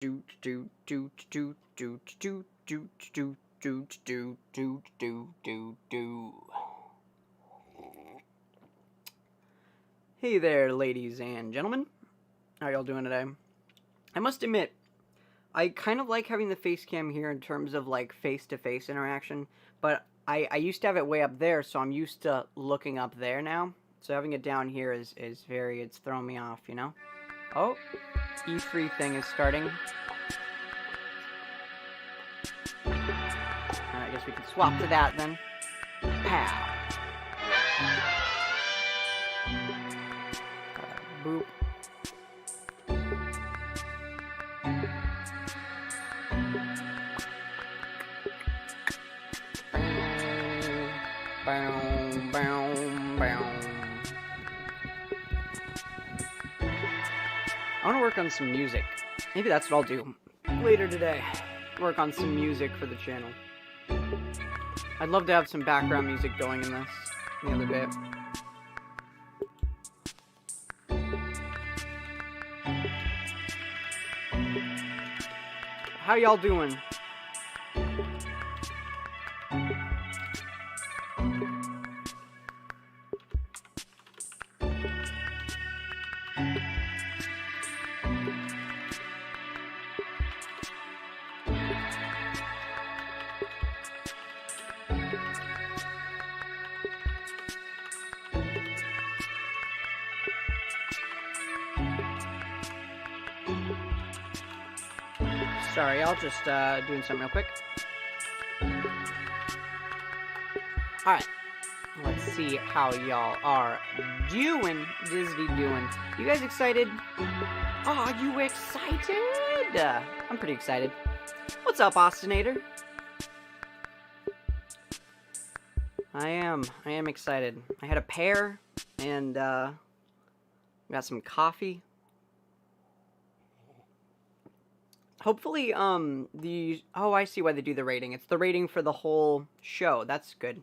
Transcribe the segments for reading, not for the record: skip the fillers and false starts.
do do do do do do do do do do do do do. Hey there, ladies and gentlemen. How y'all doing today? I must admit, I kind of like having the face cam here in terms of like face-to-face interaction, but I used to have it way up there, so I'm used to looking up there now. So having it down here is it's throwing me off, you know? Oh, E3 thing is starting. I guess we can swap to that then. Pow. Boop. Bow, bow, bow. I want to work on some music. Maybe that's what I'll do later today. Work on some music for the channel. I'd love to have some background music going in this the other bit. How y'all doing? Sorry, I'll just doing something real quick. Alright, let's see how y'all are doing. Disney doing. You guys excited? Are you excited? I'm pretty excited. What's up, Austinator? I am excited. I had a pear and got some coffee. Hopefully, oh, I see why they do the rating. It's the rating for the whole show. That's good.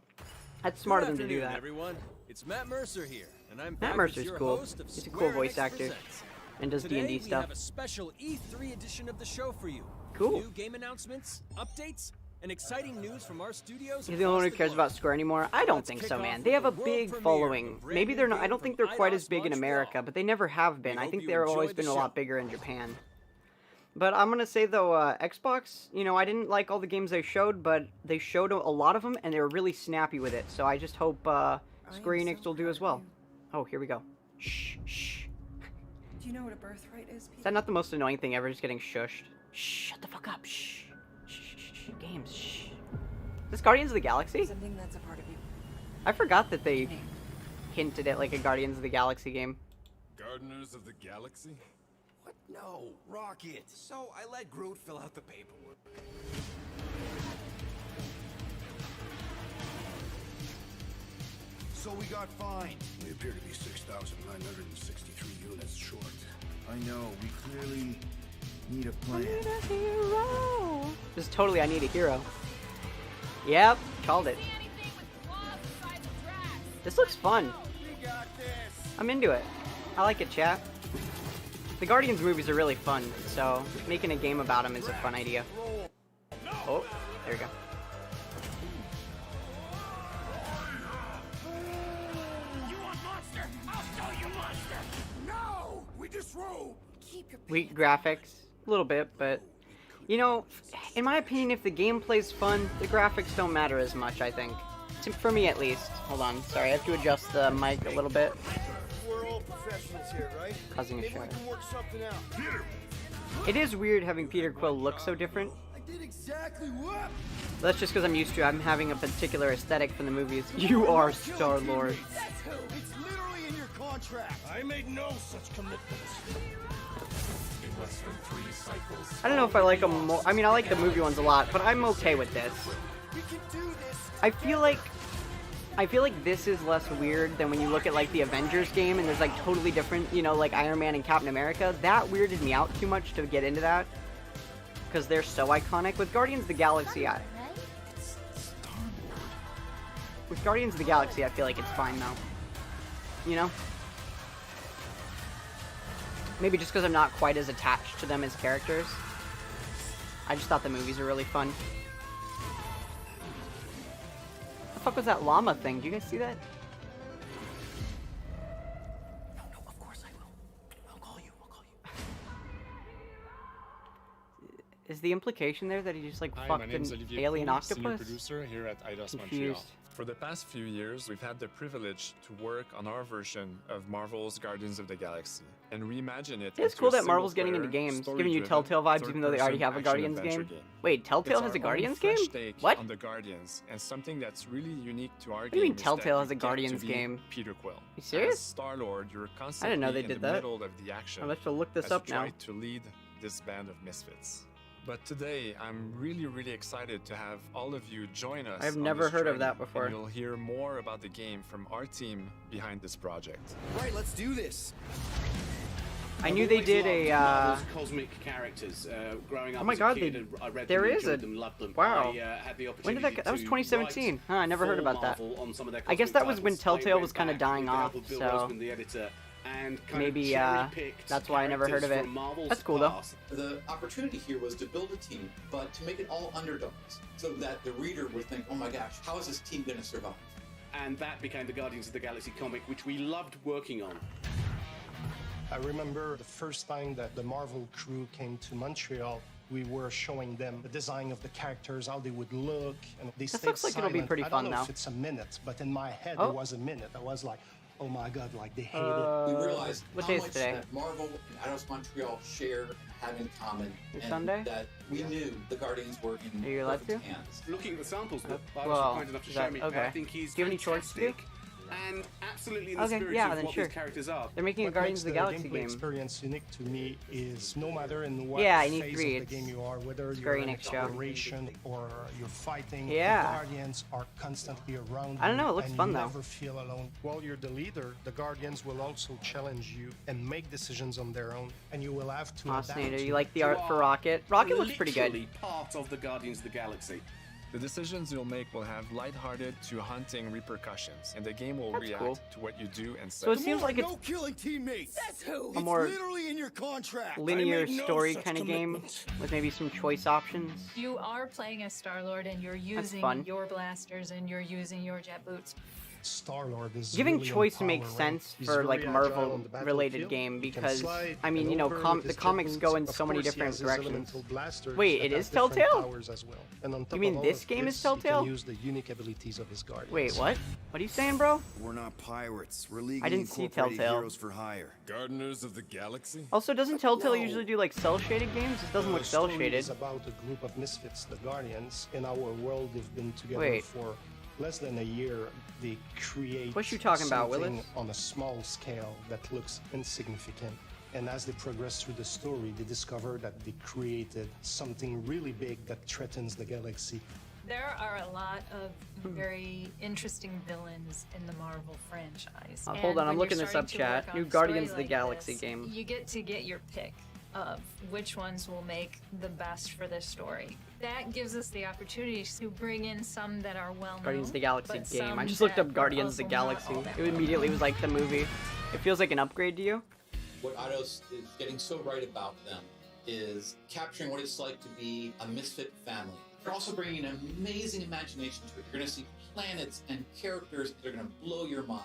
That's smart of them to do that. Everyone. It's Matt Mercer here, and I'm Matt Mercer's cool. He's a cool voice actor and does D&D stuff. We have a special E3 edition of the show for you. Cool. New game announcements, updates, and exciting news from our studios. He's the only one who cares about Square anymore? I don't think so, man. They have a big following. Maybe they're not. I don't think they're quite as big in America, but they never have been. I think they've always been a lot bigger in Japan. But I'm going to say, though, Xbox, you know, I didn't like all the games they showed, but they showed a lot of them, and they were really snappy with it. So I just hope Square Enix will do as well. Oh, here we go. Shh, shh. Do you know what a birthright is, Peter? Is that not the most annoying thing ever, just getting shushed? Shh, shut the fuck up. Shh. Shh, shh, shh. Games, shh. Is this Guardians of the Galaxy? Something that's a part of you. I forgot that they hinted at, like, a Guardians of the Galaxy game. Gardeners of the Galaxy? What? No, Rocket. So I let Groot fill out the paperwork. So we got fined. We appear to be 6,963 units short. I know, we clearly need a plan. I need a hero. This is totally I need a hero. Yep, called it. This looks fun. I'm into it. I like it, chat. The Guardians movies are really fun, so making a game about them is a fun idea. Oh, there we go. You want monster? I'll show you monster. No, we disrobe. Keep your Weak graphics, a little bit, but you know, in my opinion, if the gameplay's fun, the graphics don't matter as much. I think, for me at least. Hold on, sorry, I have to adjust the mic a little bit. We're all professionals here, right? Causing a Maybe we shadow. can work something out. Peter! It is weird having Peter Quill look so different. I did exactly what? That's just because I'm used to I'm having a particular aesthetic from the movies. You are Star-Lord. It's literally in your contract. I made no such commitments. In less than 3 cycles. I don't know if I like them more. I mean, I like the movie ones a lot, but I'm okay with this. We can do this. I feel like this is less weird than when you look at like the Avengers game and there's like totally different, you know, like Iron Man and Captain America. That weirded me out too much to get into that because they're so iconic. With Guardians of the Galaxy, with Guardians of the Galaxy, I feel like it's fine though. You know? Maybe just because I'm not quite as attached to them as characters. I just thought the movies are really fun. The fuck was that llama thing? Do you guys see that? No, of course I will. I'll call you. Is the implication there that he just like Hi, fucked my name's an Olivier alien Poole, Senior octopus? producer here at Eidos Montreal. Confused. For the past few years, we've had the privilege to work on our version of Marvel's Guardians of the Galaxy and reimagine it. It's into cool a that Marvel's getting into single-player, games, giving you story-driven, Telltale vibes even though they already have a third-person Guardians action-adventure game. Wait, Telltale It's has a our own Guardians fresh game? take What? on the Guardians, and something that's really unique to our What do you mean game is Telltale that has a you get to Guardians be game? Peter Quill. You serious? As Star-Lord, you're I constantly didn't know they in did the that. middle of the action. I'll have to look this as up you now. try to lead this band of misfits. But today, I'm really excited to have all of you join us. I've on never this heard of journey, that before. And you'll hear more about the game from our team behind this project. Right, let's do this. I knew they did a, Marvel's cosmic characters. Growing up Oh my as God, a kid, they- I read there them, is enjoyed a- them, loved them. wow. I had the When did that opportunity go? That was to 2017. write Huh, I never heard for about that. Marvel on some of their I guess cosmic that was when titles. Telltale I was went kinda back dying with the help off, of Bill so Roseman, the editor, and kind maybe, of cherry-picked that's why I never heard of characters it. from Marvel's That's cool, though. past. The opportunity here was to build a team, but to make it all underdogs, so that the reader would think, oh my gosh, how is this team going to survive? And that became the Guardians of the Galaxy comic, which we loved working on. I remember the first time that the Marvel crew came to Montreal, we were showing them the design of the characters, how they would look, and they stayed looks like it'll be silent. pretty I fun don't know now. if it's a minute, but in my head Oh. it was a minute. I was like, oh my god, like they hate it. We realized what how day is much today? that Marvel and Eidos Montreal share and have in common, It's and Sunday? that we knew the Guardians were in Are you allowed perfect to? hands. Looking at the samples that well, was kind enough to is show that- me, okay. I think he's Do you have any chores to do? fantastic and absolutely in the Okay, spirit yeah, of then what sure. these characters are. They're making a What Guardians makes of the Galaxy gameplay game. experience unique to me is no matter in what Yeah, in E3 phase of the it's game you are, whether Square you're in Enix show. exploration or you're fighting, Yeah. the Guardians are constantly around I don't you, know, it looks and fun, you though. never feel alone. While you're the leader, the Guardians will also challenge you and make decisions on their own, and you will have to adapt Fascinator. to You like the You art for are Rocket? Rocket looks pretty good. Literally part of the Guardians of the Galaxy. The decisions you'll make will have lighthearted to haunting repercussions, and the game will That's react cool. to what you do and say. So it seems like it's no killing teammates. Says who? a more Literally in your contract. linear I made no story such kind of game commitment. with maybe some choice options. You are playing as Star-Lord and you're using fun. your blasters and you're using your jet boots. Star-Lord is Giving really choice makes empowering. sense He's for very like agile Marvel on the related battlefield. game He can because slide I mean and you know over with the his comics jet go in boots. so Of many course, he different has his directions. elemental blasters Wait, that it have is different Telltale? powers as well. And on top mean of all this of game is this, Telltale? He can use the unique abilities of his Guardians. Wait, what? What are you saying, bro? We're not pirates. We're legally I didn't see incorporated Telltale. heroes for hire. Gardeners of the Galaxy? Also, doesn't Telltale No. usually do like cell shaded games? This doesn't look The cell story shaded. is about a group of misfits, the Guardians. In our world, they've been together Wait. for less than a year. They create What you talking about, something Willis? on a small scale that looks insignificant. And as they progress through the story, they discover that they created something really big that threatens the galaxy. There are a lot of very interesting villains in the Marvel franchise. Hold And on, I'm when looking you're this up, starting to chat. work on New a Guardians story of the like Galaxy this, game. You get to get your pick of which ones will make the best for this story. That gives us the opportunity to bring in some that are well known. Guardians of the Galaxy but game. I some just looked that up Guardians of the are also not Galaxy. all that It well immediately known. was like the movie. It feels like an upgrade to you. What Eidos is getting so right about them is capturing what it's like to be a misfit family. They're also bringing an amazing imagination to it. You're going to see planets and characters that are going to blow your mind.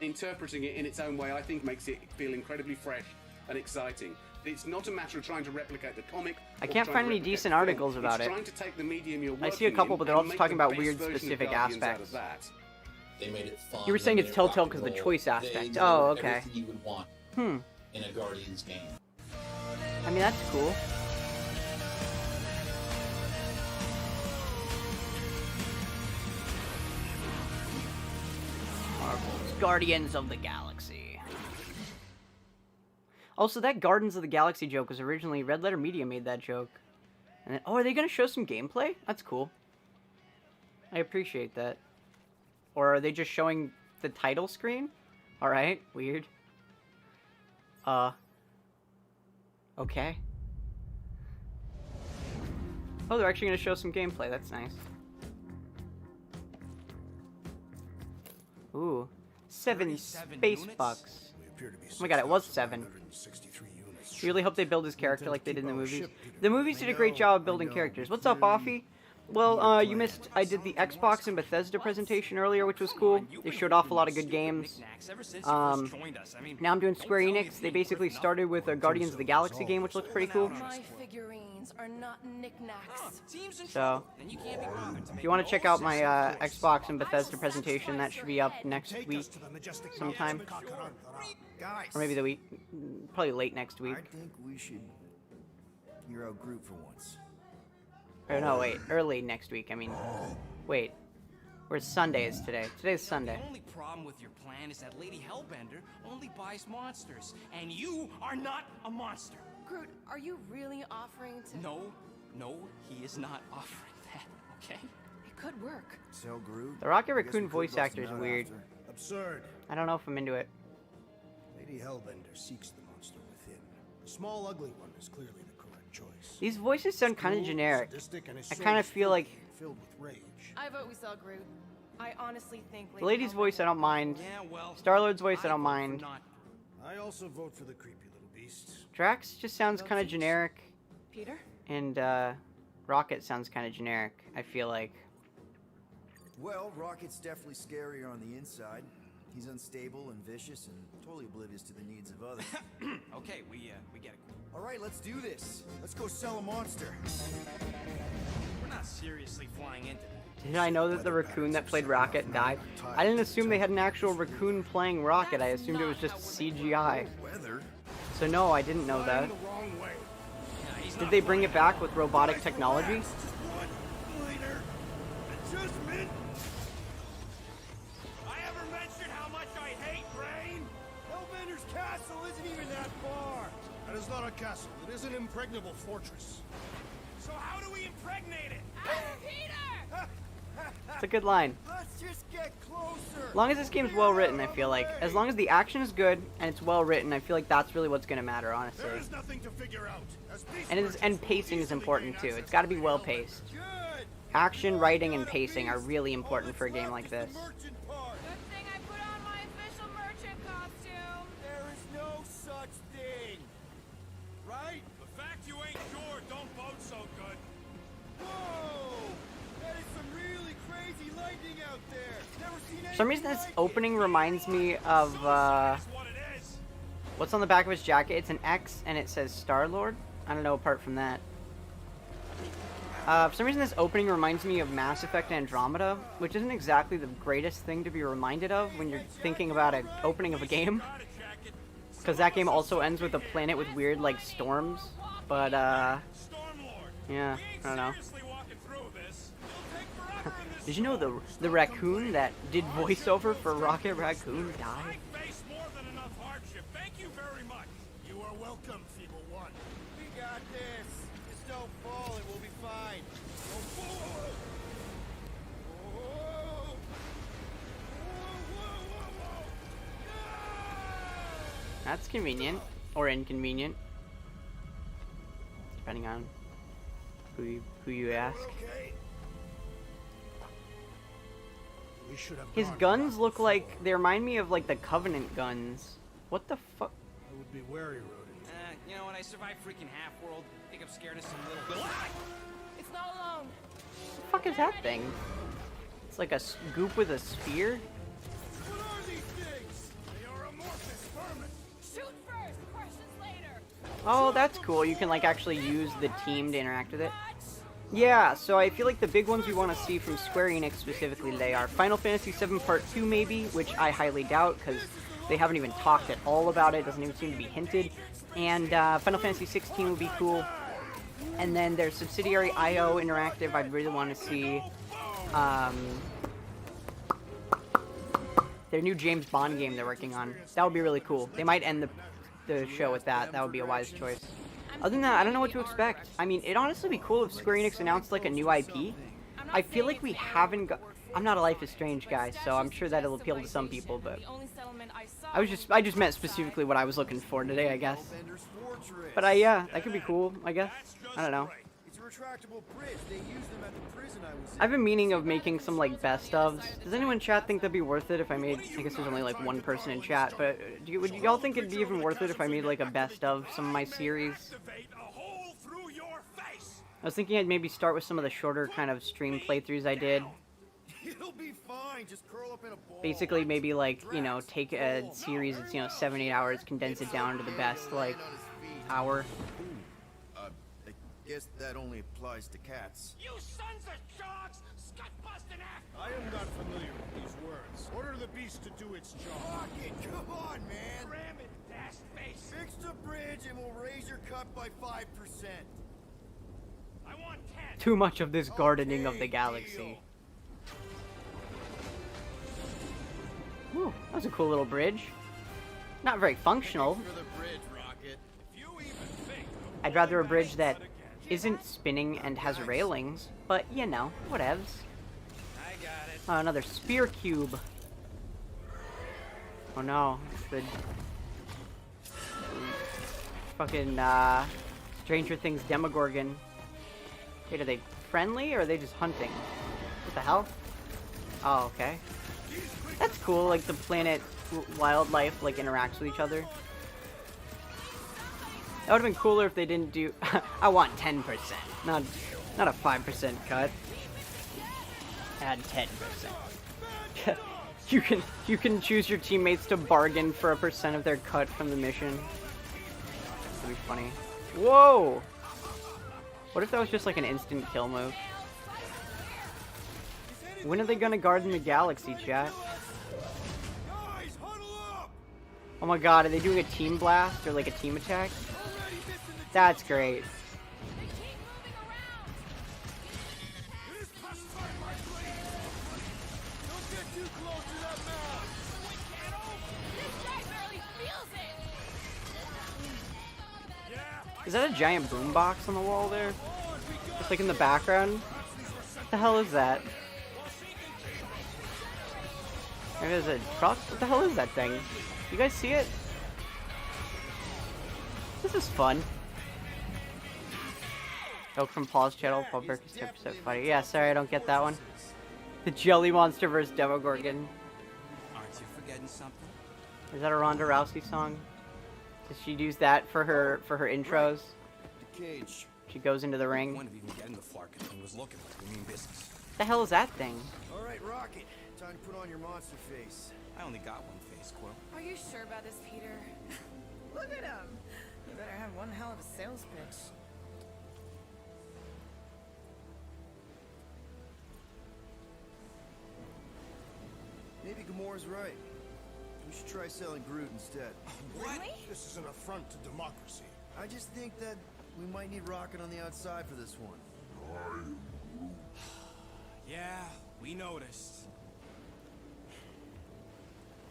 Interpreting it in its own way, I think, makes it feel incredibly fresh and exciting. It's not a matter of trying to replicate the comic. I or can't trying find to any replicate decent the film. articles about It's it. trying to take the medium you're I see a working couple, in but they're and also make talking the about best weird version of specific Guardians out of aspects. that. They made it fun. You were saying they it's made it Telltale rock and 'cause the roll. choice They aspect. did Oh, okay. everything you would want in a Guardians game. I mean, that's cool. Marvel's Guardians of the Galaxy. Also, that Guardians of the Galaxy joke was originally Red Letter Media made that joke. And then, oh, are they gonna show some gameplay? That's cool. I appreciate that. Or are they just showing the title screen? Alright, weird. Okay. Oh, they're actually gonna show some gameplay. That's nice. Ooh. 7 space bucks. We appear to be Oh my god, it was 7. 6,963 units You really hope they build his character like they did in the movies. The movies did a great job of building characters. What's up, Offie? Well, you missed, I did the Xbox and Bethesda presentation earlier, which was cool. They showed off a lot of good games. Now I'm doing Square Enix. They basically started with a Guardians of the Galaxy game, which looks pretty cool. My figurines are not knickknacks. So, if you want to check out my Xbox and Bethesda presentation, that should be up next week sometime. Or maybe the week, probably late next week. I think we should hear out Groot for once. Or no, wait, early next week. I mean, wait. Where's Sunday is today? Today's Sunday. The only problem with your plan is that Lady Hellbender only buys monsters, and you are not a monster. Groot, are you really offering to... No, he is not offering that, okay? It could work. So Groot. The Rocket Raccoon voice actor is weird. Absurd. I don't know if I'm into it. Lady Hellbender seeks the monster within. The small, ugly one is clearly the correct choice. These voices sound kind of generic. I kind of feel like... Filled with rage. I vote we sell Groot. I honestly think... The lady's voice I don't mind. Star-Lord's voice I don't mind. I also vote for the creepy little beast. Drax just sounds kind of generic. Peter? And, Rocket sounds kind of generic, I feel like. Well, Rocket's definitely scarier on the inside. He's unstable and vicious and totally oblivious to the needs of others. Okay, we get it. All right, let's do this. Let's go sell a monster. We're not seriously flying into that. Did I know that the raccoon that played Rocket died? I didn't assume they had an actual raccoon playing Rocket. I assumed it was just CGI. So no, I didn't know that. Did they bring it back with robotic technology? I ever mentioned how much I hate rain? Hellbender's castle isn't even that far. That is not a castle. It is an impregnable fortress. So how do we impregnate it? Peter! It's a good line. Let's just get closer. As long as this game's well written, I feel like. As long as the action is good and it's well written, I feel like that's really what's gonna matter, honestly. There is nothing to figure out. And pacing is important too. It's got to be well paced. Action, writing, and pacing are really important for a game like this. Good thing I put on my official merchant costume. There is no such thing. Right? The fact you ain't sure don't vote so good. Whoa! That is some really crazy lightning out there. Never seen For some reason, this opening reminds me of, what's on the back of his jacket? It's an X, and it says Star-Lord. I don't know apart from that. For some reason, this opening reminds me of Mass Effect Andromeda, which isn't exactly the greatest thing to be reminded of when you're thinking about an opening of a game. Because that game also ends with a planet with weird, like, storms. But, yeah, I don't know. Did you know the raccoon that did voiceover for Rocket Raccoon died? Thank you very much. You are welcome, Feeble One. We got this. Just don't fall and we'll be fine. Oh, whoa, whoa, whoa. That's convenient. Or inconvenient. Depending on who you ask. His guns look like, they remind me of like the Covenant guns. What the fuck? I would be wary, Rodent. You know, when I survived freaking Half-World, I think I'm scared of some little... It's not alone. What the fuck is that thing? It's like a goop with a spear? What are these things? They are amorphous vermin. Shoot first, questions later. Oh, that's cool. You can like actually use the team to interact with it. Yeah, so I feel like the big ones we want to see from Square Enix specifically today are Final Fantasy VII Part 2 maybe, which I highly doubt because they haven't even talked at all about it. Doesn't even seem to be hinted. And Final Fantasy 16 would be cool. And then their subsidiary IO Interactive, I'd really want to see their new James Bond game they're working on. That would be really cool. They might end the show with that. That would be a wise choice. Other than that, I don't know what to expect. I mean, it'd honestly be cool if Square Enix announced like a new IP. I feel like we haven't got... I'm not a Life is Strange guy, so I'm sure that'll appeal to some people, but... I just meant specifically what I was looking for today, I guess. But yeah, that could be cool, I guess. I don't know. retractable bridge. They use them at the prison I was in. I've been meaning of making some like best ofs. Does anyone in chat think that'd be worth it if I made? I guess there's only like one person in chat, but would y'all think it'd be even worth it if I made like a best of some of my series? I was thinking I'd maybe start with some of the shorter kind of stream playthroughs I did. You'll be fine. Just curl up in a ball. Basically, maybe like, you know, take a series that's, you know, 7-8 hours, condense it down to the best like hour. I guess that only applies to cats. You sons of dogs! Scut-busting act! I am not familiar with these words. Order the beast to do its job. Rocket, come on, man! Ram it, dash face! Fix the bridge and we'll raise your cut by 5%. I want 10! Too much of this gardening of the galaxy. Whew, that was a cool little bridge. Not very functional. I'd rather a bridge that isn't spinning and has railings, but you know, whatevs. I got it. Oh, another spear cube. Oh no, it's the fucking Stranger Things Demogorgon. Wait, are they friendly or are they just hunting? What the hell? Oh, okay. That's cool, like the planet wildlife like interacts with each other. That would have been cooler if they didn't do. I want 10%, not a 5% cut. Add 10%. you can choose your teammates to bargain for a percent of their cut from the mission. That'd be funny. Whoa! What if that was just like an instant kill move? When are they gonna garden the galaxy, chat? Oh my god, are they doing a team blast or like a team attack? That's great. Is that a giant boombox on the wall there? Just like in the background? What the hell is that? Maybe there's a truck? What the hell is that thing? You guys see it? This is fun. Oak from Paul's channel, Paul Burke is 10% funny. Yeah, sorry, I don't get that one. The Jelly Monster vs. Demogorgon. Aren't you forgetting something? Is that a Ronda Rousey song? Does she use that for her intros? The cage. She goes into the ring. One of even getting the Flarkin thing was looking like we mean business. What the hell is that thing? All right, Rocket. Time to put on your monster face. I only got one face, Quill. Are you sure about this, Peter? Look at him. You better have one hell of a sales pitch. Maybe Gamora's right. We should try selling Groot instead. What? Really? This is an affront to democracy. I just think that we might need Rocket on the outside for this one. Yeah, we noticed.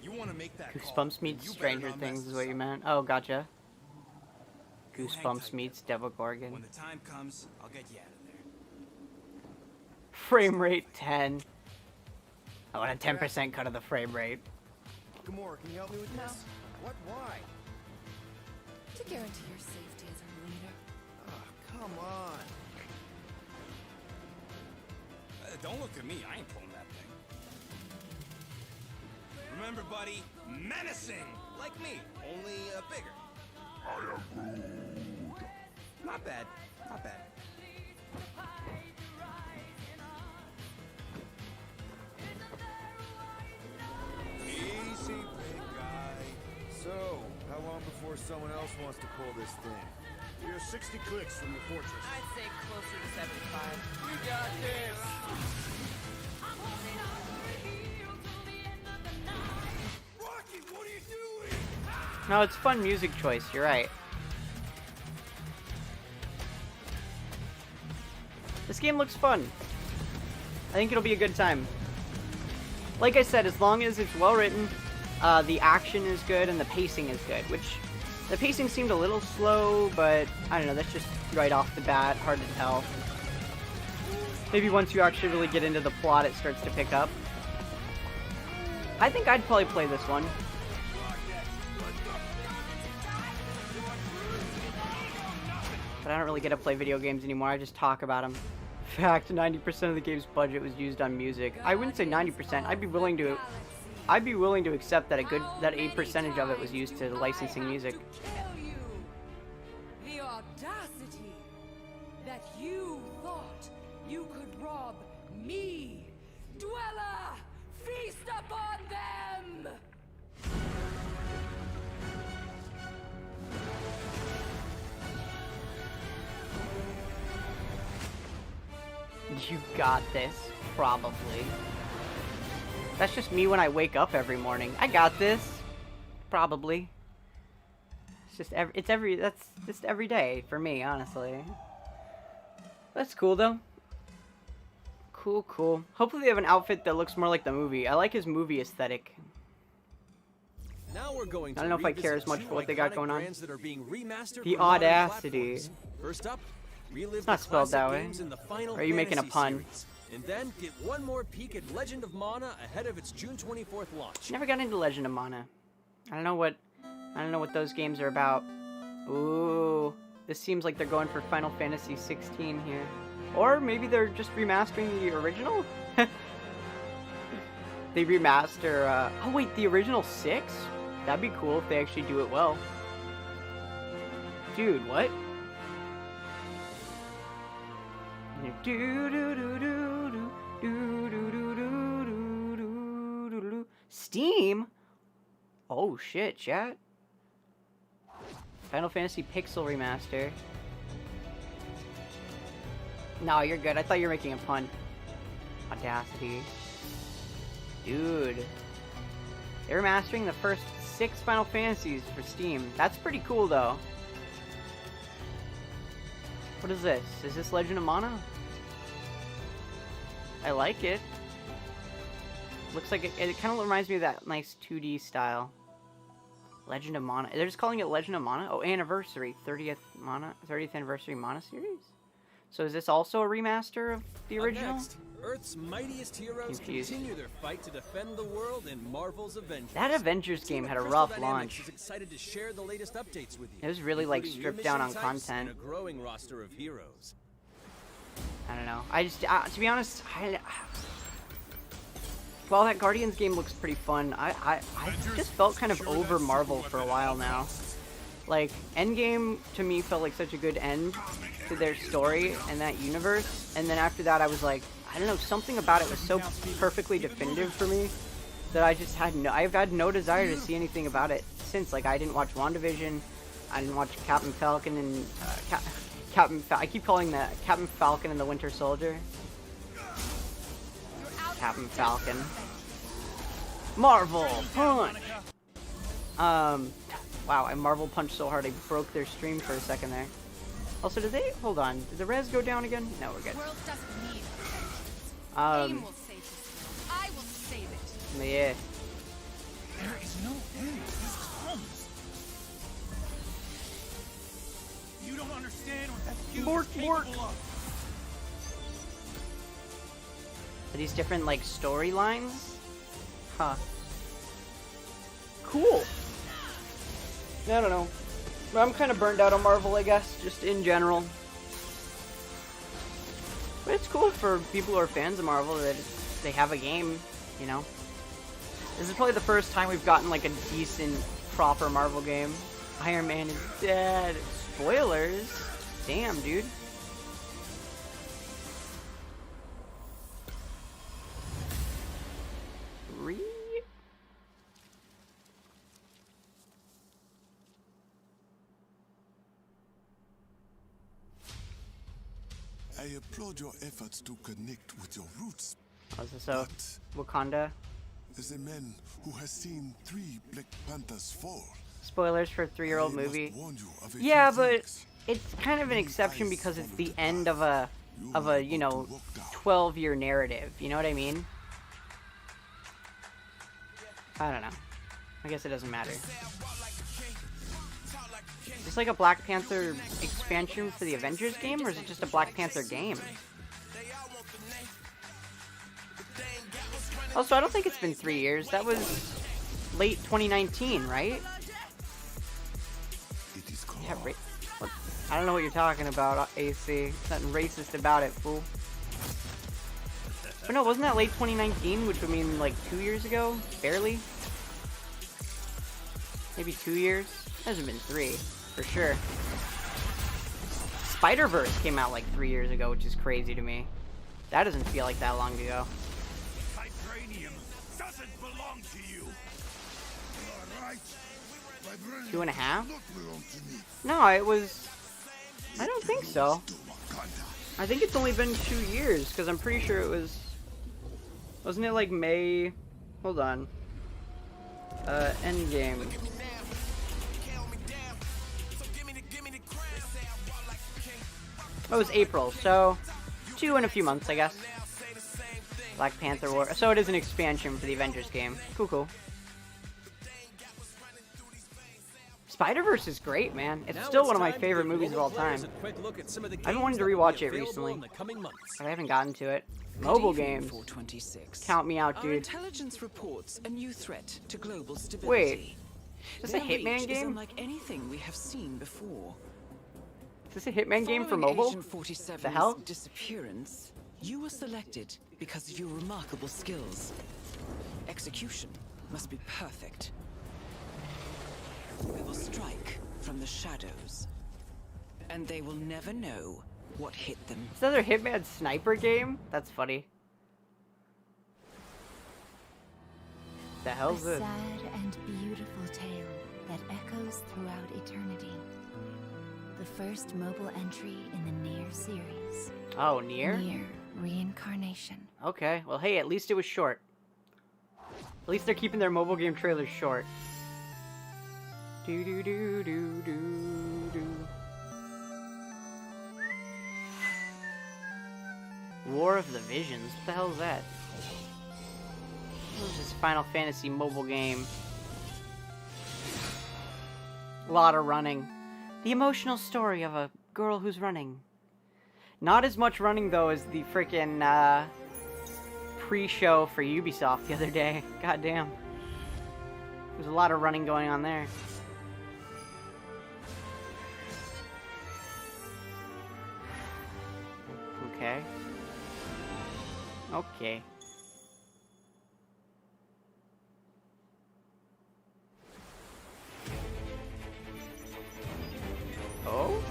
You want to make that Goosebumps meets Stranger Things is what you meant. Oh, gotcha. Goosebumps meets Demogorgon. When the time comes, I'll get you out of there. Frame rate 10. I want a 10% cut of the frame rate. Gamora, can you help me with this? What? Why? To guarantee your safety as our leader. Oh, come on. Don't look at me. I ain't pulling that thing. Remember, buddy, menacing, like me, only bigger. I am Groot. Not bad. Not bad. Easy, big guy. So, how long before someone else wants to pull this thing? You're 60 clicks from the fortress. I'd say closer to 75. We got this! Rocky, what are you doing? No, it's fun music choice, you're right. This game looks fun. I think it'll be a good time. Like I said, as long as it's well written, the action is good and the pacing is good, which the pacing seemed a little slow, but I don't know, that's just right off the bat, hard to tell. Maybe once you actually really get into the plot, it starts to pick up. I think I'd probably play this one. But I don't really get to play video games anymore. I just talk about them. In fact, 90% of the game's budget was used on music. I wouldn't say 90%. I'd be willing to accept that a percentage of it was used to licensing music. The audacity that you thought you could rob me, Dweller! Feast upon them! You got this, probably. That's just me when I wake up every morning. I got this, probably. That's just every day for me, honestly. That's cool though. Cool, cool. Hopefully they have an outfit that looks more like the movie. I like his movie aesthetic. Now we're going to I don't know if I care as much for what they got going on. that are being remastered The for modern audacity. platforms. First up, relive It's not the spelled that classic way. games in the Final Or are you making a Fantasy pun? series. And then get one more peek at Legend of Mana ahead of its June 24th launch. Never got into Legend of Mana. I don't know what those games are about. Ooh, this seems like they're going for Final Fantasy 16 here. Or maybe they're just remastering the original? They remaster, oh wait, the original 6? That'd be cool if they actually do it well. Dude, what? Steam? Oh shit, chat. Final Fantasy Pixel Remaster. No, you're good. I thought you were making a pun. Audacity. Dude. They're remastering the first 6 Final Fantasies for Steam. That's pretty cool, though. What is this? Is this Legend of Mana? I like it. Looks like it kind of reminds me of that nice 2D style. Legend of Mana. They're just calling it Legend of Mana? Oh, Anniversary. 30th Anniversary Mana series? So is this also a remaster of the original? Next, Earth's mightiest heroes continue their fight to defend the world in Marvel's Avengers. That Avengers game had a rough launch. Is excited to share the latest updates with you. It was really like including stripped new down on mission types content. and a growing roster of heroes. I don't know. I just, to be honest, while that Guardians game looks pretty fun, I just felt kind of over Marvel for a while now. Like, Endgame, to me, felt like such a good end to their story and that universe. And then after that, I was like, I don't know, something about it was so perfectly definitive for me that I've had no desire to see anything about it since. Like, I didn't watch WandaVision, I didn't watch Captain Falcon and, I keep calling that Captain Falcon and the Winter Soldier. Captain Falcon. Marvel Punch! Wow, I Marvel punched so hard I broke their stream for a second there. Also, did they... Hold on. Did the res go down again? No, we're good. The world doesn't need AIM will save it. I will save it. Yeah. There is no end. This comes. You don't understand what that future is capable of. Are these different, like, storylines? Huh. Cool. I don't know. I'm kind of burned out on Marvel, I guess, just in general. But it's cool for people who are fans of Marvel that they have a game, you know? This is probably the first time we've gotten, like, a decent, proper Marvel game. Iron Man is dead. Spoilers. Damn, dude. I applaud your efforts to connect with your roots. Oh, is this a Wakanda? As a man who has seen 3 Black Panthers fall. Spoilers for a 3-year-old movie. Of Yeah, but it's kind of an exception because it's the end of a you know, 12-year narrative. You know what I mean? I don't know. I guess it doesn't matter. Is this like a Black Panther expansion for the Avengers game, or is it just a Black Panther game? Also, I don't think it's been 3 years. That was late 2019, right? Yeah, right. What? I don't know what you're talking about, AC. Nothing racist about it, fool. But no, wasn't that late 2019, which would mean like 2 years ago? Barely? Maybe 2 years? It hasn't been 3, for sure. Spider-Verse came out like 3 years ago, which is crazy to me. That doesn't feel like that long ago. Vibranium doesn't belong to you. All right. 2.5? No, it was... I don't think so. I think it's only been 2 years, because I'm pretty sure it was... Wasn't it like May... Hold on. Endgame. Oh, it was April, so 2 and a few months, I guess. Black Panther War. So it is an expansion for the Avengers game. Cool, cool. Spider-Verse is great, man. It's still one of my favorite movies of all time. I've been wanting to rewatch it recently, but I haven't gotten to it. Mobile games. Count me out, dude. Our intelligence reports a new threat to global stability. Wait, is this a Their Hitman reach is game? unlike anything we have seen before. Is this a Hitman game for mobile? Agent 47's The hell? disappearance, you were selected because of your remarkable skills. Execution must be perfect. We will strike from the shadows, and they will never know what hit them. Is another Hitman sniper game? That's funny. The hell's A this? sad and beautiful tale that echoes throughout eternity. The first mobile entry in the Nier series. Oh, Nier? Nier Reincarnation. Okay, well hey, at least it was short. At least they're keeping their mobile game trailers short. Do do do do do do. War of the Visions? What the hell is that? What is this Final Fantasy mobile game? A lot of running. The emotional story of a girl who's running. Not as much running, though, as the frickin' pre-show for Ubisoft the other day. Goddamn. There's a lot of running going on there. Okay. Okay. Oh?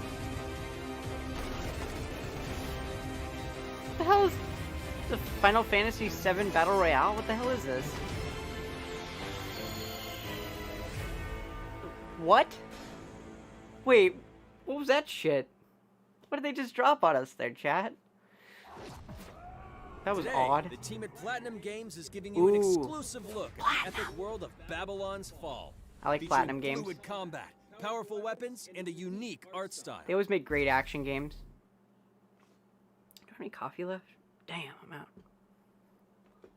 What the hell is the Final Fantasy VII Battle Royale? What the hell is this? What? Wait, what was that shit? What did they just drop on us there, chat? That was Today, odd. The team at Platinum Games is giving you an exclusive look at the epic world of Babylon's Fall. I like featuring Platinum Games. fluid combat, powerful weapons, and a unique art style. They always make great action games. Do I have any coffee left? Damn, I'm out.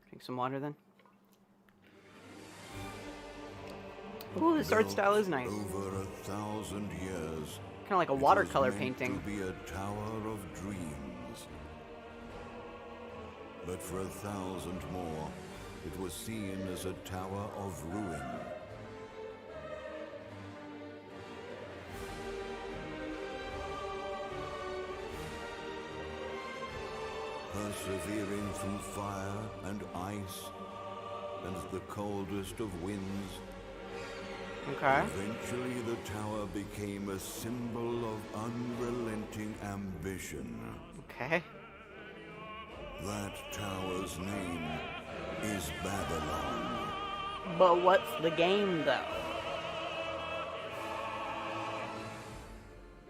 Drink some water then. Ooh, this art style is nice. Over 1,000 years. Kind of like a watercolor painting. To be a tower of dreams. But for 1,000 more, it was seen as a tower of ruin. Persevering through fire and ice and the coldest of winds. Okay. Eventually the tower became a symbol of unrelenting ambition. Okay. That tower's name is Babylon. But what's the game, though?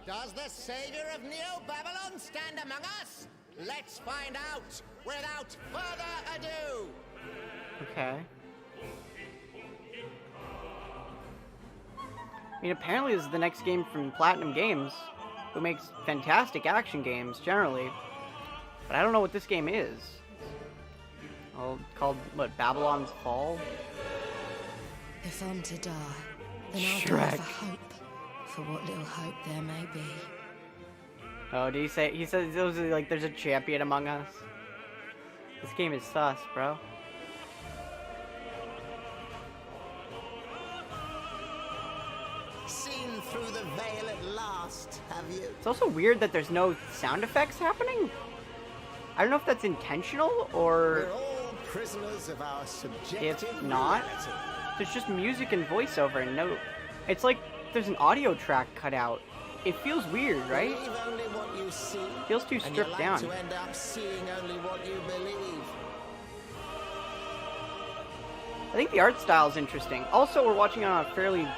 Does the savior of Neo Babylon stand among us? Let's find out without further ado. Okay. I mean, apparently this is the next game from Platinum Games, who makes fantastic action games, generally. But I don't know what this game is. Oh, called, what, Babylon's Fall? If I'm to die, then I'll die Shrek. for hope. For what little hope there may be. Oh, did he say, he says those are like, there's a champion among us? This game is sus, bro. Scene through the veil at last, have you? It's also weird that there's no sound effects happening. I don't know if that's intentional or... We're all prisoners of our subjective if not, reality. there's just music and voiceover and no... It's like there's an audio track cut out. It feels weird, right? Believe only what you see, Feels too and stripped you like down. to end up seeing only what you believe. I think the art style is interesting. Also, we're watching on a fairly,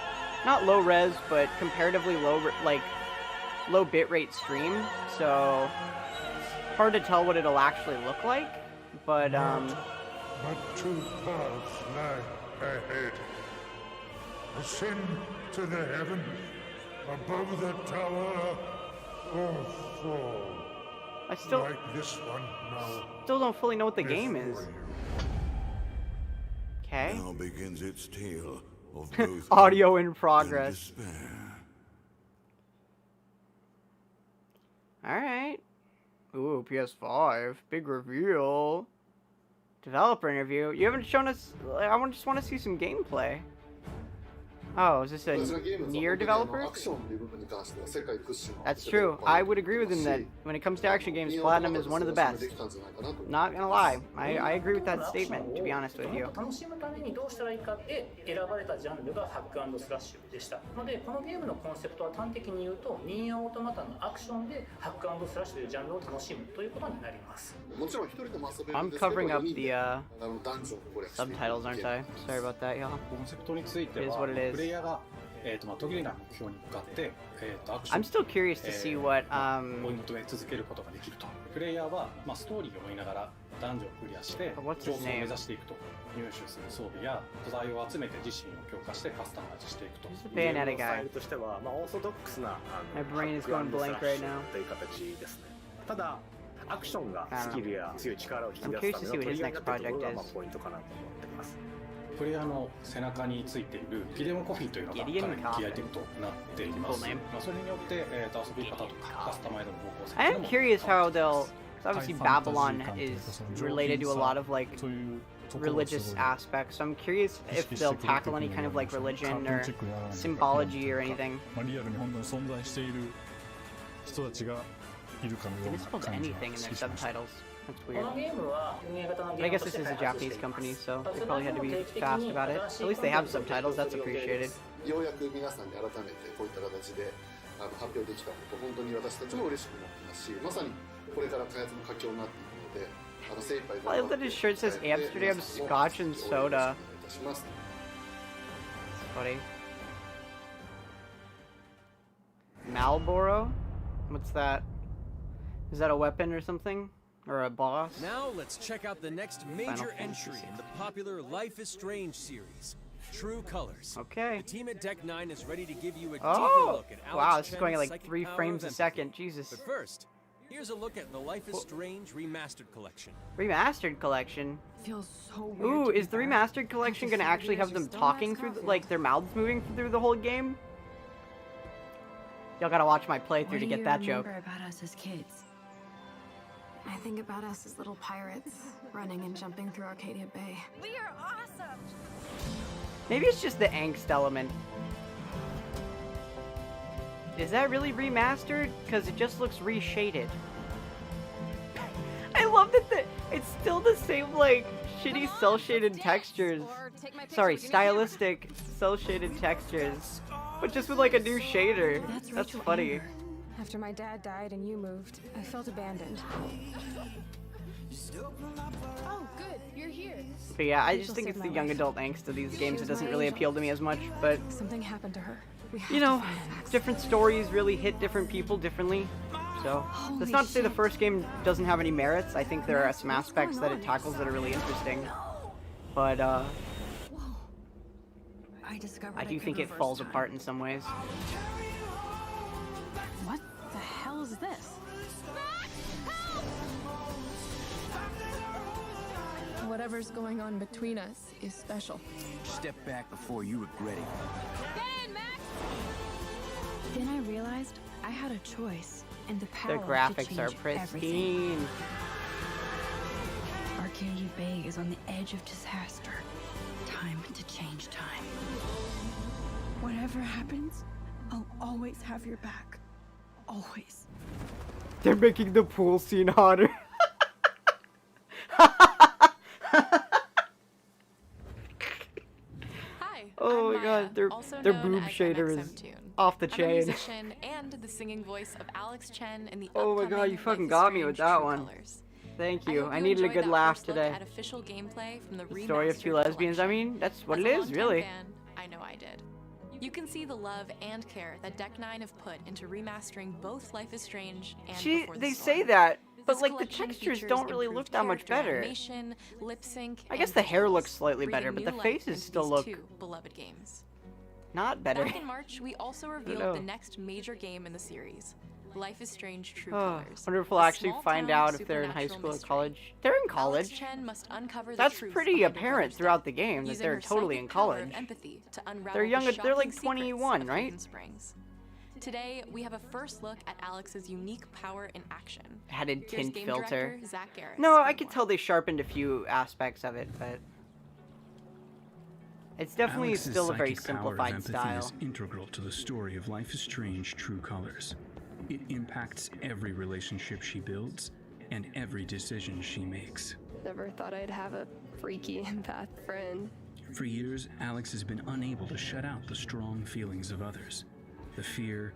not low res, but comparatively low, low bitrate stream. So hard to tell what it'll actually look like. But But two paths lie ahead. Ascend to the heavens above the tower, or fall. I still like this one now. Still don't fully know what the game is. Okay. Now begins its tale of both audio in progress. Alright. Ooh, PS5. Big reveal. Developer interview. You haven't shown us... I just want to see some gameplay. Oh, is this a Nier developer? That's true. I would agree with him that when it comes to action games, Platinum is one of the best. Not gonna lie. I agree with that statement, to be honest with you. 楽しむためにどうしたらいいかで選ばれたジャンルがハック&スラッシュでした。のでこのゲームのコンセプトは端的に言うと、ニーアオートマタのアクションでハック&スラッシュというジャンルを楽しむということになります。 I'm covering up the subtitles, aren't I? Sorry about that, y'all. コンセプトについて It is は what it is. プレイヤーが途切れない目標に向かってアクション I'm still curious to see what 追い求め続けることができると。プレイヤーはストーリーを追いながらダンジョンをクリアして上層を目指していくと。入手する装備や素材を集めて自身を強化してカスタマイズしていくと。ゲームのスタイルとしてはオーソドックスな My brain is going blank right now. という形ですね。ただアクションがスキルや強い力を引き出すためのトリガーになっているところがポイントかなと思っています。プレイヤーの背中についているギデオンコフィンというのがかなりキーアイテムとなっています。それによって遊び方とかカスタマイズの方向性。I am curious how they'll... Obviously, Babylon is related to a lot of like religious aspects. So I'm curious if they'll tackle any kind of like religion or symbology or anything. They misspelled anything in their subtitles. That's weird. But I guess this is a Japanese company, so they probably had to be fast about it. At least they have subtitles. That's appreciated. ようやく皆さんに改めてこういった形で発表できたこと本当に私たちも嬉しく思ってますし、まさにこれから開発の佳境になっていくので、精一杯 I love that his shirt says Amsterdam Scotch and Soda. It's funny. Marlboro? What's that? Is that a weapon or something? Or a boss? Now let's check out the next major entry in the popular Life is Strange series. True Colors. Okay. The team at Deck 9 is ready to give you a deeper Oh! look at Alex Wow, this is Chen's going at like psychic 3 power frames of a second. Jesus. But first, here's a look at the Life is Strange Remastered Collection. Remastered collection? Feels so weird. Ooh, is the remastered collection gonna actually have them talking through, like their mouths moving through the whole game? Y'all gotta watch my playthrough to get that joke. What do you remember about us as kids? I think about us as little pirates, running and jumping through Arcadia Bay. We are awesome! Maybe it's just the angst element. Is that really remastered? Because it just looks reshaded. I love that it's still the same, like, shitty cel-shaded textures. Sorry, stylistic cel-shaded textures. But just with, like, a new shader. That's funny. After my dad died and you moved, I felt abandoned. Oh, good, you're here. But yeah, I just think it's the young adult angst of these games that doesn't really appeal to me as much, but... Something happened to her. You know, different stories really hit different people differently. So, that's not to say the first game doesn't have any merits. I think there are some aspects that it tackles that are really interesting. But, I do think it falls apart in some ways. What the hell is this? Whatever's going on between us is special. Step back before you regret it. Then I realized I had a choice and the power The to graphics change are pristine. everything. Arcadia Bay is on the edge of disaster. Time to change time. Whatever happens, I'll always have your back. Always. They're making the pool scene hotter. Oh my god, their boob shader is off the chain. I'm a musician and the singing voice of Alex Chen in the oh my god, you fucking got me with that one. Thank you. I needed a good laugh today. At official gameplay from the story of two lesbians. I mean, that's what it is, really. Fan, I know I did. You can see the love and care that Deck 9 have put into remastering both Life is Strange and Before the they Storm. say that, but This like the collection textures features don't really improved look that much character better. Animation, lip sync, I guess and the hair visuals, looks slightly better, but breathing the new life faces into still these look two beloved games. not better. Back in March, we also revealed know. the next major game in the series, Life is Strange: True Oh, Colors. wonder if we'll A actually find small-town out if they're in high supernatural school or mystery. college. They're in Alex college. Chen must uncover the That's truth pretty behind her apparent brother's throughout death, the game that using they're her totally psychic in power of college. empathy to unravel They're younger. the They're like shocking secrets 21, of right? Haven Springs. Today, we have a first look at Alex's unique power in action. Added Here's tint game filter. director Zach Garris No, for I could tell they sharpened a few aspects of it, but it's definitely Alex's still a very psychic power of simplified empathy style. is integral to the story of Life is Strange: True Colors. It impacts every relationship she builds and every decision she makes. Never thought I'd have a freaky empath friend. For years, Alex has been unable to shut out the strong feelings of others, the fear,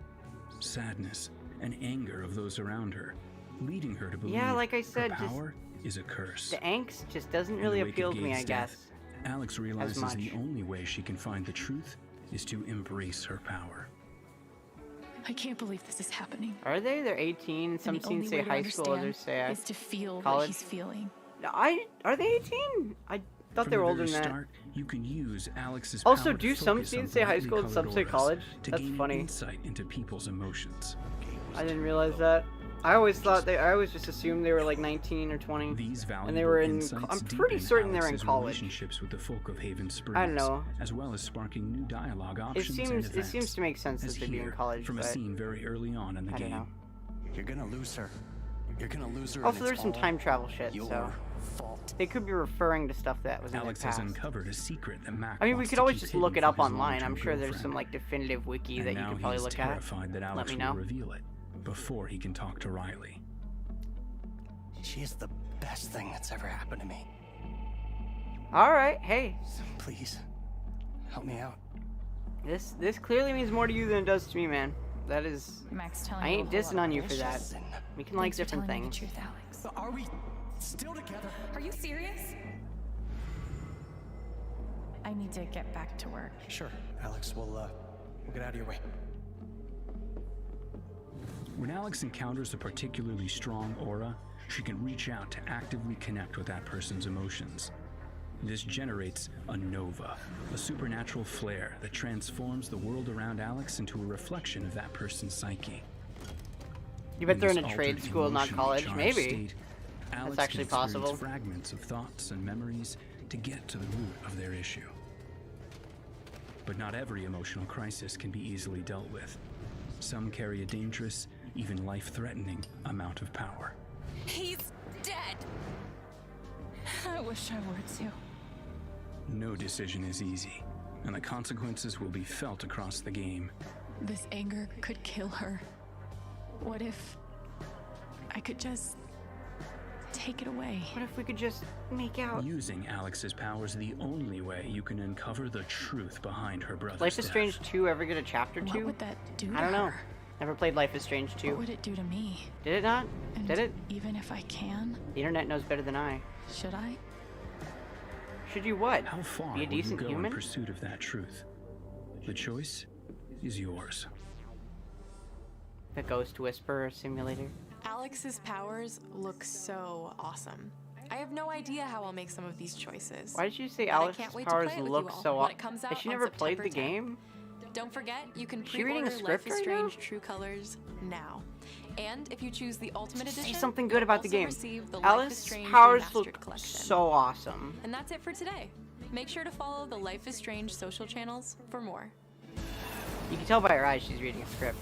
sadness, and anger of those around her, leading her to believe Yeah, like I said, her just power is a curse. the angst just doesn't In really the wake of appeal to me, I Gabe's guess. death, Alex realizes much. the only way she can find the truth is to embrace her power. I can't believe this is happening. Are they? They're 18. Some And the only scenes say way to high school, others say is to feel what college. he's feeling. Are they 18? I thought From they were the older very than that. start, you can use Alex's Also, power to do some focus on scenes say high brightly school and some colored say auras college? to That's gain funny. insight into people's emotions. I didn't realize that. I always thought I always just assumed they were like 19 or 20. These and they were in. insights I'm pretty deepen certain they're in Alex's college. relationships with the folk of Haven Springs, I don't know. as well as sparking new dialogue It options and seems events. it seems to make sense as that they'd be in here, college, from a but scene very early on in the I don't game. know. You're gonna lose her. You're gonna lose her. Also, and there's it's some all time travel shit, your so fault. they could be referring to stuff that was in Alex their has past. uncovered a secret that Mac I mean, we wants could to always keep just hidden look it from up his online. I'm long-term sure there's some girlfriend. like definitive wiki And that you now could probably he's look at. terrified that Alex Let me know. will reveal it before he can talk to Riley. She is the best thing that's ever happened to me. All right, hey. Please, help me out. This clearly means more to you than it does to me, man. That is. Max telling I you a ain't whole dissing lot on of you for that. bullshit. We can like Thanks for different telling me things. the truth, Alex. But are we still together? Are you serious? I need to get back to work. Sure, Alex. We'll get out of your way. When Alex encounters a particularly strong aura, she can reach out to actively connect with that person's emotions. This generates a nova, a supernatural flare that transforms the world around Alex into a reflection of that person's psyche. You bet they're in a this trade altered, school, not emotionally college. charged Maybe. state, Alex That's actually can experience possible. fragments of thoughts and memories to get to the root of their issue. But not every emotional crisis can be easily dealt with. Some carry a dangerous, even life-threatening amount of power. He's dead. I wish I were too. No decision is easy, and the consequences will be felt across the game. This anger could kill her. What if I could just take it away? What if we could just make out? Using Alex's power is the only way you can uncover the truth behind her brother's Life is death. Strange 2 ever get a chapter 2? What would that do to I don't know. her? Never played Life is Strange 2. What would it do to me? Did it not? And Did it? even if I can, The internet knows better than I. should I? Should you what? How far Be a will you decent go human? in pursuit of that truth? The choice is yours. The Ghost Whisperer Simulator. Alex's powers look so awesome. I have no idea how I'll make some of these choices. Why did you say but I Alex's can't wait to powers play it with look you all so when awesome? it comes Has out she on never played the September 10th. game? Don't forget, you can Is she reading a pre-order script Life is right now? Strange True Colors now. And if you choose the Ultimate Say Edition, something good you'll about the also game. receive the Life is Alice's Strange powers Remastered look Collection. so awesome. And that's it for today. Make sure to follow the Life is Strange social channels for more. You can tell by her eyes she's reading a script.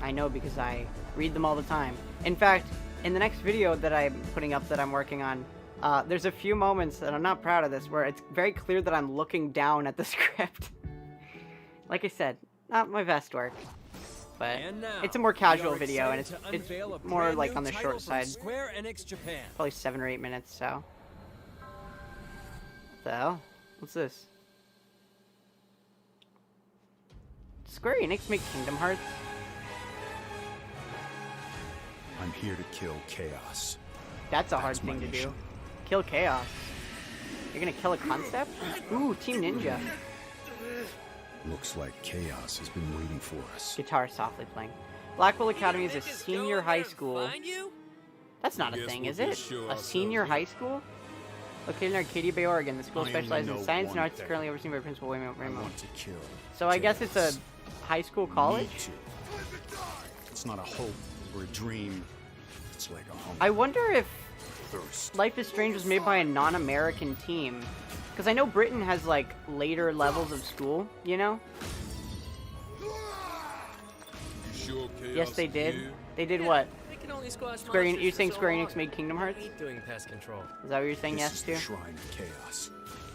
I know because I read them all the time. In fact, in the next video that I'm putting up that I'm working on, There's a few moments, and I'm not proud of this, where it's very clear that I'm looking down at the script. Like I said, not my best work. But it's a more casual video, and it's more like on the short side. Square Enix Japan. Probably 7 or 8 minutes, so. What the hell? What's this? Does Square Enix make Kingdom Hearts? I'm here to kill chaos. That's a hard thing to do. Kill chaos. You're gonna kill a concept? Ooh, Team Ninja. Looks like chaos has been waiting for us. Guitar softly playing. Blackwell Academy is a senior high school. That's not a thing, is it? A senior high school? Located in Arcadia Bay, Oregon. The school specializes in science and arts. It's currently overseen by Principal Raymond. So I guess it's a high school college? It's not a hope or a dream. It's like a hunger. I wonder if Thirst. Life is Strange was made by a non-American team. Because I know Britain has, like, later levels of school, you know? Yes, they did. They did what? Square Enix, you're saying Square Enix made Kingdom Hearts? Doing pest control. Is that what you're saying yes to? Shrine of chaos.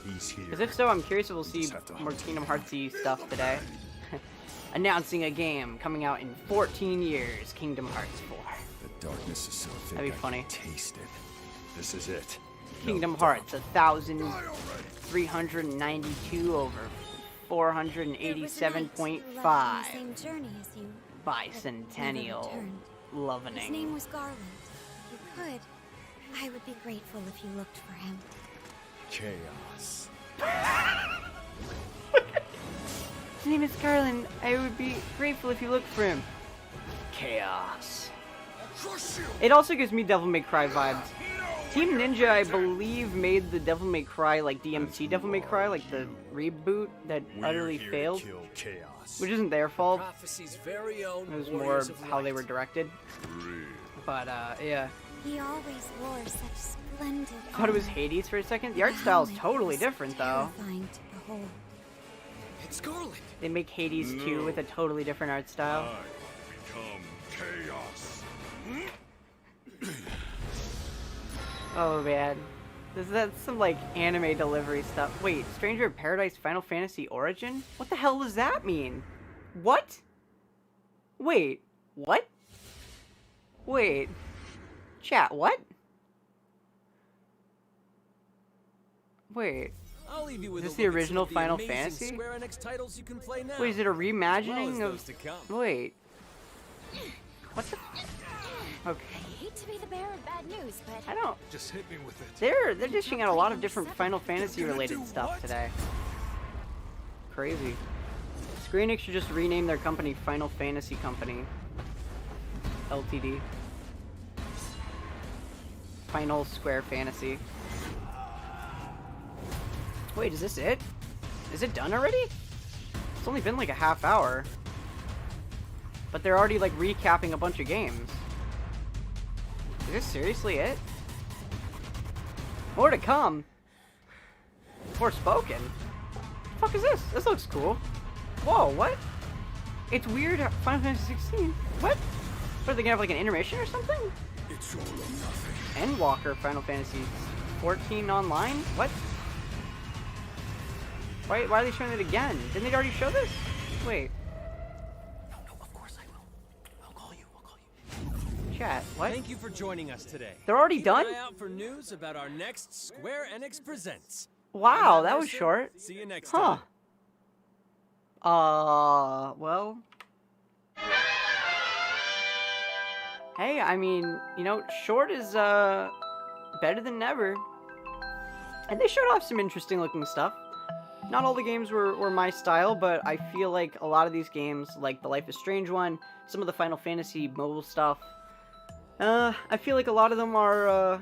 He's here. Because if so, I'm curious if we'll see more Kingdom Heartsy stuff today. Announcing a game coming out in 14 years, Kingdom Hearts 4. The darkness is so thick. That'd be funny. Taste it. This is it. Kingdom Hearts 1,392 over 487.5. Bicentennial Lovening. His name was Garland. If you could, I would be grateful if you looked for him. Chaos. His name is Garland. I would be grateful if you looked for him. Chaos. It also gives me Devil May Cry vibes. Team Ninja, I believe, made the Devil May Cry, like DMC Devil May Cry, like the reboot that utterly failed. Which isn't their fault. It was more how they were directed. But, yeah. He always wore such splendid. I thought it was Hades for a second. The art style is totally different, though. It's Garland. They make Hades 2 with a totally different art style. Become chaos. Oh man, that's some like anime delivery stuff. Wait, Stranger of Paradise Final Fantasy Origin? What the hell does that mean? What? Wait, what? Wait, chat, what? Wait, I'll leave you with is this a the look at original some of the Final amazing Fantasy? Square Enix titles you can play now, Wait, is it a as well reimagining as of? those to come. Wait, what the? Okay. I hate to be the bearer of bad news, but I don't. Just hit me with it. They're dishing out a lot of different Final Fantasy related stuff today. Crazy. Square Enix should just rename their company Final Fantasy Company. Ltd. Final Square Fantasy. Wait, is this it? Is it done already? It's only been like a half hour. But they're already like recapping a bunch of games. Is this seriously it? More to come. Forspoken? The fuck is this? This looks cool. Whoa, what? It's weird. Final Fantasy 16. What? What, are they gonna have like an intermission or something? It's all or nothing. Endwalker Final Fantasy 14 online? What? Why are they showing it again? Didn't they already show this? Wait. No, of course I will. I'll call you. Chat, what? Thank you for joining us today. They're already Keep done? an eye out for news about our next Square Enix Presents. Wow, that was short. See you next huh. time. Well. Hey, I mean, you know, short is, better than never. And they showed off some interesting looking stuff. Not all the games were my style, but I feel like a lot of these games, like the Life is Strange one, some of the Final Fantasy mobile stuff, I feel like a lot of them are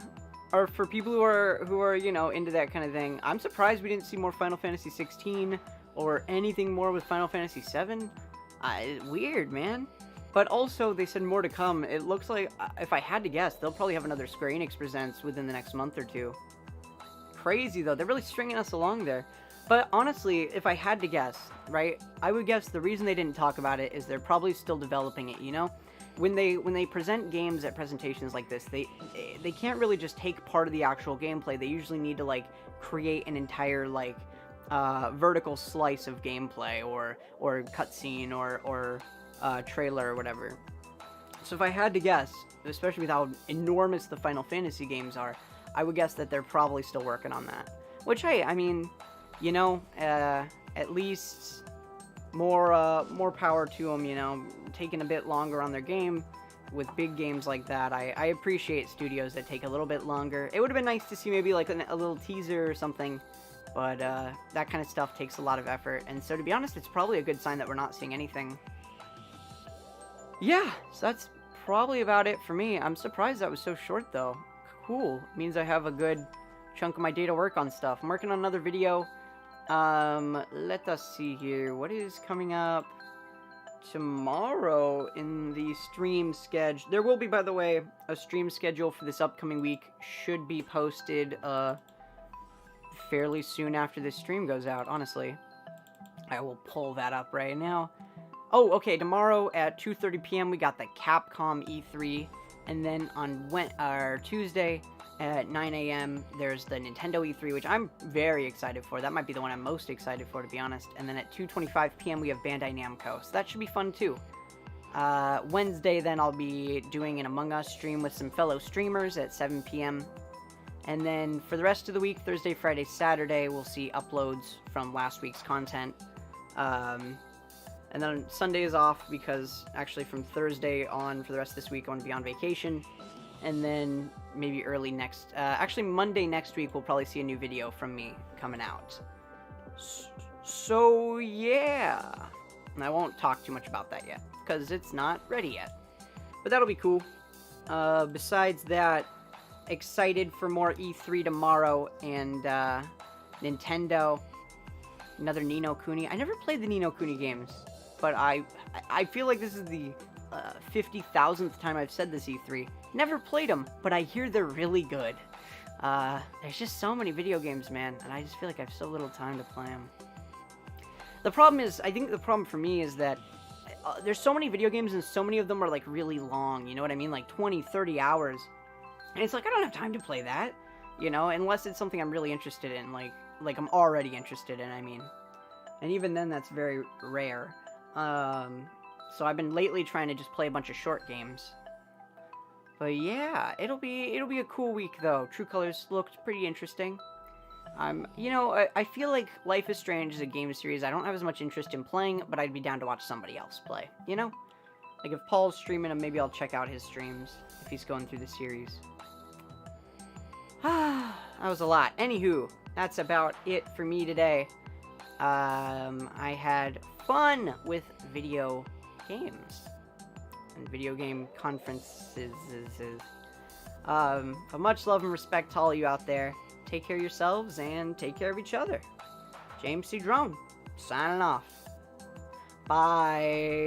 for people who are, you know, into that kind of thing. I'm surprised we didn't see more Final Fantasy 16 or anything more with Final Fantasy 7. Weird, man. But also, they said more to come. It looks like, if I had to guess, they'll probably have another Square Enix Presents within the next month or two. Crazy, though. They're really stringing us along there. But honestly, if I had to guess, right, I would guess the reason they didn't talk about it is they're probably still developing it, you know? when they present games at presentations like this, they can't really just take part of the actual gameplay. They usually need to like create an entire like vertical slice of gameplay or cutscene or trailer or whatever. So if I had to guess, especially with how enormous the Final Fantasy games are, I would guess that they're probably still working on that. Which, hey, I mean, you know, at least more power to them, you know, taking a bit longer on their game. With big games like that, I appreciate studios that take a little bit longer. It would have been nice to see maybe like a little teaser or something, but that kind of stuff takes a lot of effort. And so to be honest, it's probably a good sign that we're not seeing anything. Yeah, so that's probably about it for me. I'm surprised that was so short though. Cool. Means I have a good chunk of my day to work on stuff. I'm working on another video. Let us see here. What is coming up tomorrow in the stream schedule? There will be, by the way, a stream schedule for this upcoming week. Should be posted fairly soon after this stream goes out, honestly. I will pull that up right now. Oh, okay, tomorrow at 2:30 p.m. we got the Capcom E3, and then on Tuesday at 9 a.m. there's the Nintendo E3, which I'm very excited for. That might be the one I'm most excited for, to be honest. And then at 2:25 p.m. we have Bandai Namco, so that should be fun too. Wednesday then I'll be doing an Among Us stream with some fellow streamers at 7 p.m. And then for the rest of the week, Thursday, Friday, Saturday, we'll see uploads from last week's content. And then Sunday is off because actually from Thursday on for the rest of this week I want to be on vacation. And then maybe early next, actually Monday next week we'll probably see a new video from me coming out. So yeah, and I won't talk too much about that yet because it's not ready yet. But that'll be cool. Besides that, excited for more E3 tomorrow and Nintendo. Another Ni no Kuni. I never played the Ni no Kuni games, but I feel like this is the 50,000th time I've said this E3. Never played them, but I hear they're really good. There's just so many video games, man, and I just feel like I have so little time to play them. The problem is, I think the problem for me is that there's so many video games and so many of them are like really long, you know what I mean? Like 20, 30 hours. And it's like, I don't have time to play that, you know, unless it's something I'm really interested in, like I'm already interested in, I mean. And even then, that's very rare. So I've been lately trying to just play a bunch of short games. But yeah, it'll be a cool week though. True Colors looked pretty interesting. You know, I feel like Life is Strange is a game series I don't have as much interest in playing, but I'd be down to watch somebody else play, you know? Like if Paul's streaming them, maybe I'll check out his streams if he's going through the series. That was a lot. Anywho, that's about it for me today. I had fun with video games and video game conferences. But much love and respect to all you out there. Take care of yourselves and take care of each other. James C. Drone, signing off. Bye.